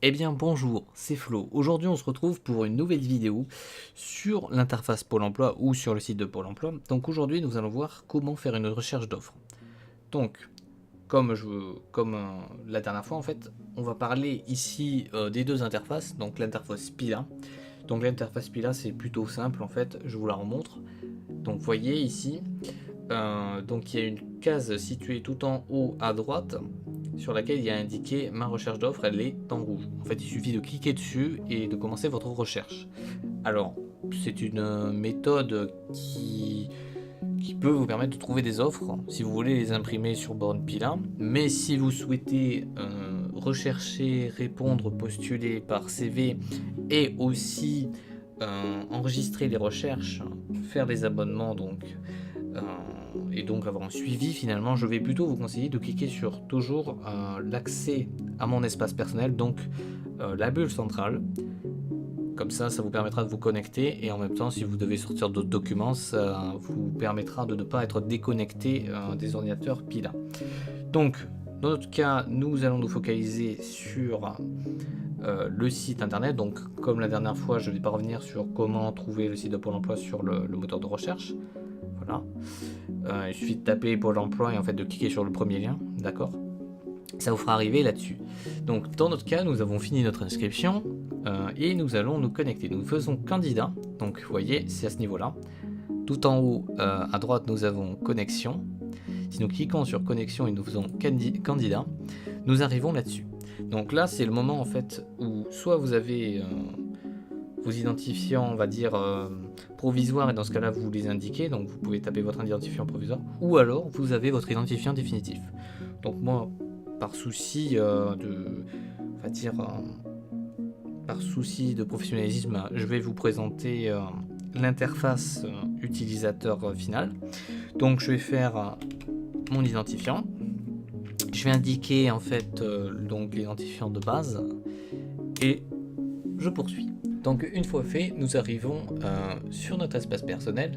Eh bien bonjour, c'est Flo. Aujourd'hui on se retrouve pour une nouvelle vidéo sur l'interface Pôle emploi ou sur le site de Pôle emploi. Donc aujourd'hui nous allons voir comment faire une recherche d'offres. Donc la dernière fois en fait, on va parler ici des deux interfaces, donc l'interface Pila. Donc l'interface Pila c'est plutôt simple en fait, je vous la remontre. Donc vous voyez ici, donc il y a une case située tout en haut à droite sur laquelle il y a indiqué ma recherche d'offres, elle est en rouge. En fait, il suffit de cliquer dessus et de commencer votre recherche. Alors, c'est une méthode qui peut vous permettre de trouver des offres si vous voulez les imprimer sur borne Pila. Mais si vous souhaitez rechercher, répondre, postuler par CV et aussi enregistrer les recherches, faire les abonnements et donc avoir un suivi, finalement je vais plutôt vous conseiller de cliquer sur toujours l'accès à mon espace personnel, donc la bulle centrale. Comme ça vous permettra de vous connecter et en même temps si vous devez sortir d'autres documents, ça vous permettra de ne pas être déconnecté des ordinateurs Pila. Donc dans notre cas nous allons nous focaliser sur le site internet. Donc comme la dernière fois je ne vais pas revenir sur comment trouver le site de Pôle emploi sur le moteur de recherche. Voilà. Il suffit de taper Pôle emploi et en fait de cliquer sur le premier lien, d'accord. Ça vous fera arriver là-dessus. Donc dans notre cas, nous avons fini notre inscription et nous allons nous connecter. Nous faisons candidat, donc vous voyez, c'est à ce niveau-là. Tout en haut à droite, nous avons connexion. Si nous cliquons sur connexion et nous faisons candidat, nous arrivons là-dessus. Donc là, c'est le moment en fait où soit vous avez vos identifiants, on va dire, provisoires, et dans ce cas-là, vous les indiquez, donc vous pouvez taper votre identifiant provisoire, ou alors vous avez votre identifiant définitif. Donc moi, par souci par souci de professionnalisme, je vais vous présenter l'interface utilisateur final. Donc je vais faire mon identifiant. Je vais indiquer en fait donc l'identifiant de base et je poursuis. Donc une fois fait, nous arrivons sur notre espace personnel,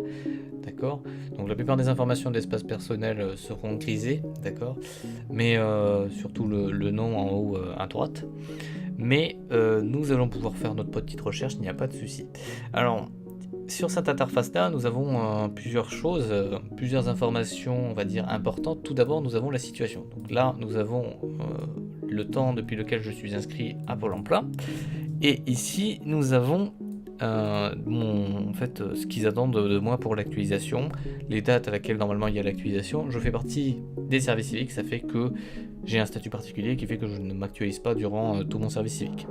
d'accord. Donc la plupart des informations de l'espace personnel seront grisées, d'accord, mais surtout le nom en haut à droite. Mais nous allons pouvoir faire notre petite recherche, il n'y a pas de souci. Alors sur cette interface-là, nous avons plusieurs choses, plusieurs informations, on va dire, importantes. Tout d'abord, nous avons la situation. Donc là, nous avons le temps depuis lequel je suis inscrit à Pôle emploi. Et ici, nous avons ce qu'ils attendent de moi pour l'actualisation, les dates à laquelle normalement il y a l'actualisation. Je fais partie des services civiques, ça fait que j'ai un statut particulier qui fait que je ne m'actualise pas durant tout mon service civique.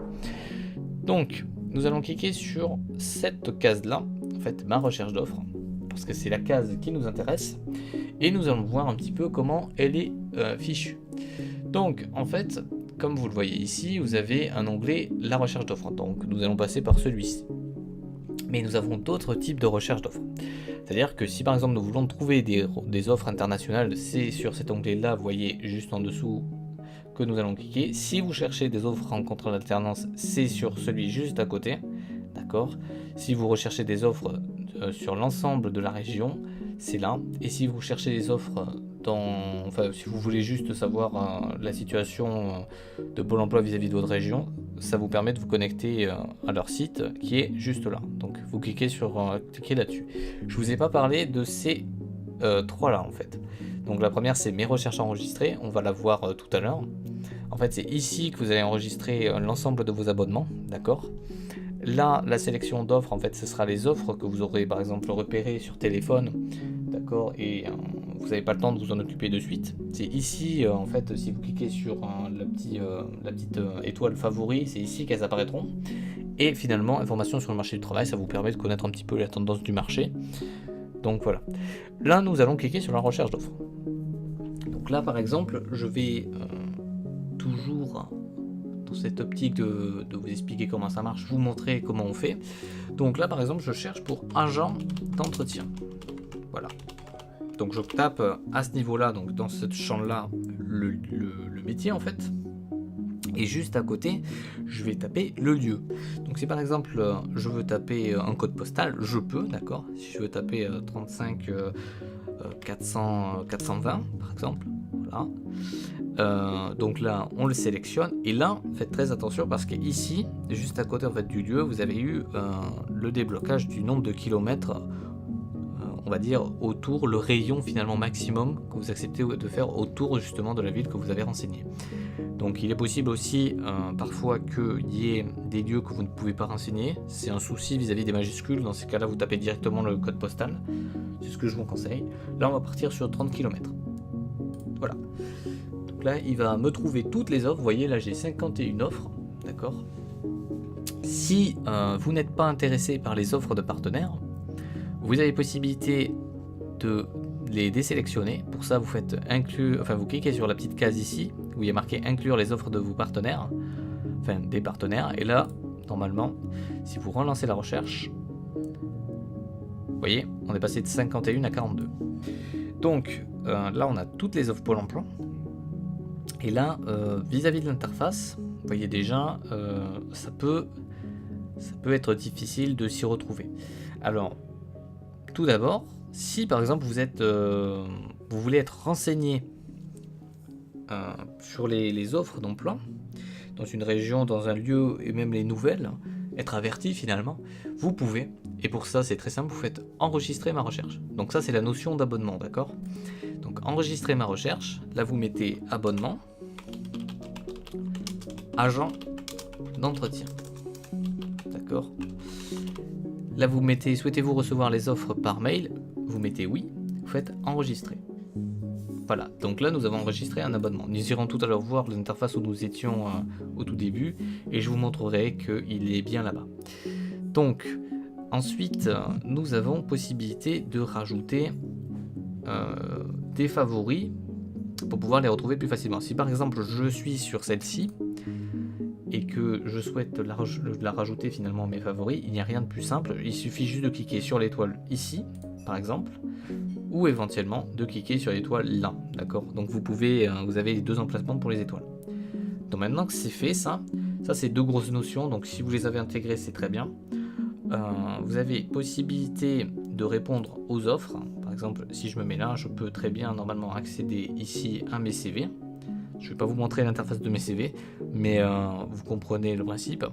Donc, nous allons cliquer sur cette case-là, en fait, ma recherche d'offres, parce que c'est la case qui nous intéresse, et nous allons voir un petit peu comment elle est fichue. Donc, en fait, comme vous le voyez ici, vous avez un onglet « La recherche d'offres ». Donc, nous allons passer par celui-ci. Mais nous avons d'autres types de recherche d'offres. C'est-à-dire que si par exemple nous voulons trouver des offres internationales, c'est sur cet onglet-là, vous voyez juste en dessous, que nous allons cliquer. Si vous cherchez des offres en contrat d'alternance, c'est sur celui juste à côté, d'accord. Si vous recherchez des offres sur l'ensemble de la région, c'est là. Et si vous cherchez des offres si vous voulez juste savoir la situation de Pôle emploi vis-à-vis de votre région, ça vous permet de vous connecter à leur site qui est juste là. Donc vous cliquez là-dessus. Je vous ai pas parlé de ces trois là en fait. Donc la première c'est mes recherches enregistrées, on va la voir tout à l'heure. En fait c'est ici que vous allez enregistrer l'ensemble de vos abonnements, d'accord. Là la sélection d'offres, en fait ce sera les offres que vous aurez par exemple repérées sur téléphone, d'accord, et vous n'avez pas le temps de vous en occuper de suite. C'est ici en fait si vous cliquez sur la petite étoile favori, c'est ici qu'elles apparaîtront. Et finalement information sur le marché du travail, ça vous permet de connaître un petit peu la tendance du marché. Donc voilà. Là, nous allons cliquer sur la recherche d'offres. Donc là, par exemple, je vais toujours, dans cette optique de vous expliquer comment ça marche, vous montrer comment on fait. Donc là, par exemple, je cherche pour agent d'entretien. Voilà. Donc je tape à ce niveau-là, donc dans ce champ-là, le métier en fait. Et juste à côté, je vais taper le lieu. Donc si par exemple je veux taper un code postal, je peux, d'accord. Si je veux taper 35 420 par exemple, voilà. Donc là, on le sélectionne. Et là, faites très attention parce qu'ici, juste à côté en fait, du lieu, vous avez eu le déblocage du nombre de kilomètres, on va dire, autour, le rayon finalement maximum que vous acceptez de faire autour justement de la ville que vous avez renseignée. Donc il est possible aussi parfois qu'il y ait des lieux que vous ne pouvez pas renseigner. C'est un souci vis-à-vis des majuscules. Dans ces cas-là, vous tapez directement le code postal. C'est ce que je vous conseille. Là, on va partir sur 30 km. Voilà. Donc là, il va me trouver toutes les offres. Vous voyez, là, j'ai 51 offres. D'accord. Si vous n'êtes pas intéressé par les offres de partenaires, vous avez possibilité de les désélectionner. Pour ça, vous faites inclure, enfin vous cliquez sur la petite case ici où il y a marqué inclure les offres de vos partenaires, enfin des partenaires. Et là, normalement, si vous relancez la recherche, vous voyez, on est passé de 51 à 42. Donc là, on a toutes les offres Pôle emploi. Et là, vis-à-vis de l'interface, vous voyez déjà, ça peut être difficile de s'y retrouver. Alors, tout d'abord, si par exemple vous voulez être renseigné sur les offres d'emploi dans une région, dans un lieu et même les nouvelles, être averti finalement, vous pouvez, et pour ça c'est très simple, vous faites enregistrer ma recherche. Donc ça c'est la notion d'abonnement, d'accord? Donc enregistrer ma recherche, là vous mettez abonnement, agent d'entretien, d'accord? Là vous mettez, souhaitez-vous recevoir les offres par mail? Vous mettez oui, vous faites enregistrer. Voilà, donc là nous avons enregistré un abonnement. Nous irons tout à l'heure voir l'interface où nous étions au tout début et je vous montrerai qu'il est bien là-bas. Donc ensuite nous avons possibilité de rajouter des favoris pour pouvoir les retrouver plus facilement. Si par exemple je suis sur celle-ci et que je souhaite la rajouter finalement à mes favoris, il n'y a rien de plus simple, il suffit juste de cliquer sur l'étoile ici par exemple, ou éventuellement de cliquer sur l'étoile là, d'accord? Donc vous avez deux emplacements pour les étoiles. Donc maintenant que c'est fait, ça c'est deux grosses notions, donc si vous les avez intégrées c'est très bien. Vous avez possibilité de répondre aux offres. Par exemple, si je me mets là, je peux très bien normalement accéder ici à mes CV. Je ne vais pas vous montrer l'interface de mes CV, mais vous comprenez le principe.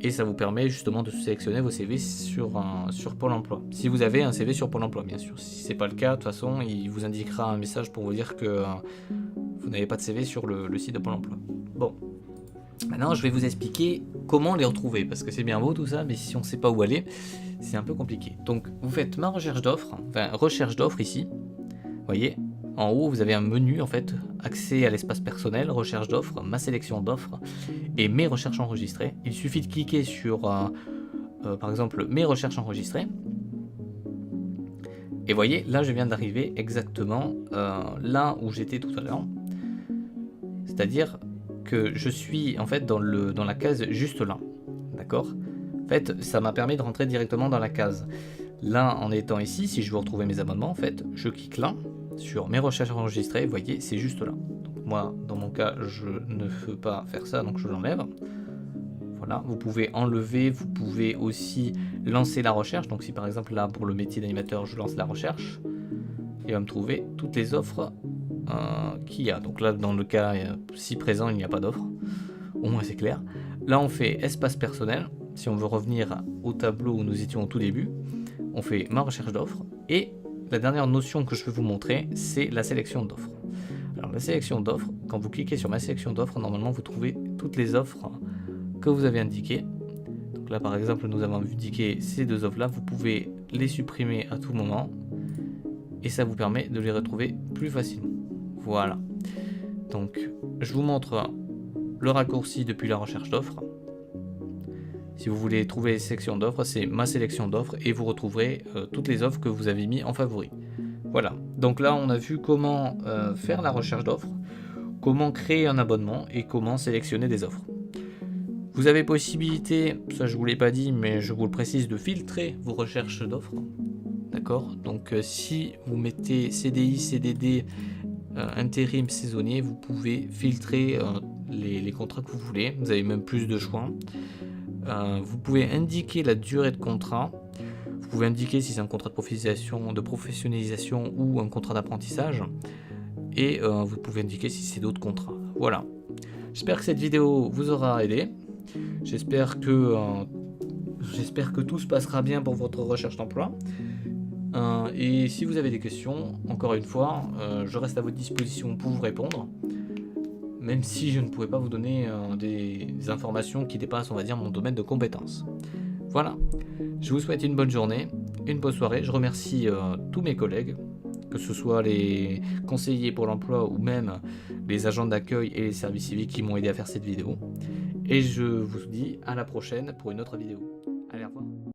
Et ça vous permet justement de sélectionner vos CV sur Pôle emploi. Si vous avez un CV sur Pôle emploi, bien sûr. Si ce n'est pas le cas, de toute façon, il vous indiquera un message pour vous dire que vous n'avez pas de CV sur le site de Pôle emploi. Bon, maintenant je vais vous expliquer comment les retrouver, parce que c'est bien beau tout ça, mais si on ne sait pas où aller, c'est un peu compliqué. Donc vous faites ma recherche d'offres, enfin recherche d'offres ici, vous voyez. En haut, vous avez un menu en fait, accès à l'espace personnel, recherche d'offres, ma sélection d'offres et mes recherches enregistrées. Il suffit de cliquer sur, par exemple, mes recherches enregistrées. Et voyez, là, je viens d'arriver exactement là où j'étais tout à l'heure. C'est-à-dire que je suis en fait dans la case juste là. D'accord? En fait, ça m'a permis de rentrer directement dans la case. Là, en étant ici, si je veux retrouver mes abonnements, en fait, je clique là. Sur mes recherches enregistrées, vous voyez, c'est juste là. Donc moi, dans mon cas, je ne peux pas faire ça, donc je l'enlève. Voilà, vous pouvez enlever, vous pouvez aussi lancer la recherche. Donc si par exemple là, pour le métier d'animateur, je lance la recherche, il va me trouver toutes les offres qu'il y a. Donc là, dans le cas si présent, il n'y a pas d'offre. Au moins c'est clair. Là, on fait espace personnel. Si on veut revenir au tableau où nous étions au tout début, on fait ma recherche d'offres et la dernière notion que je vais vous montrer, c'est la sélection d'offres. Alors la sélection d'offres, quand vous cliquez sur ma sélection d'offres, normalement vous trouvez toutes les offres que vous avez indiquées. Donc là par exemple, nous avons indiqué ces deux offres là, vous pouvez les supprimer à tout moment et ça vous permet de les retrouver plus facilement. Voilà. Donc je vous montre le raccourci depuis la recherche d'offres. Si vous voulez trouver les sélections d'offres, c'est ma sélection d'offres et vous retrouverez toutes les offres que vous avez mis en favori. Voilà, donc là on a vu comment faire la recherche d'offres, comment créer un abonnement et comment sélectionner des offres. Vous avez possibilité, ça je vous l'ai pas dit mais je vous le précise, de filtrer vos recherches d'offres. D'accord? Donc si vous mettez CDI, CDD, intérim, saisonnier, vous pouvez filtrer les contrats que vous voulez, vous avez même plus de choix. Vous pouvez indiquer la durée de contrat, vous pouvez indiquer si c'est un contrat de professionnalisation ou un contrat d'apprentissage. et vous pouvez indiquer si c'est d'autres contrats. Voilà. J'espère que cette vidéo vous aura aidé. J'espère que tout se passera bien pour votre recherche d'emploi. Et si vous avez des questions, encore une fois, je reste à votre disposition pour vous répondre, même si je ne pouvais pas vous donner des informations qui dépassent, on va dire, mon domaine de compétences. Voilà, je vous souhaite une bonne journée, une bonne soirée. Je remercie tous mes collègues, que ce soit les conseillers pour l'emploi ou même les agents d'accueil et les services civiques qui m'ont aidé à faire cette vidéo. Et je vous dis à la prochaine pour une autre vidéo. Allez, au revoir.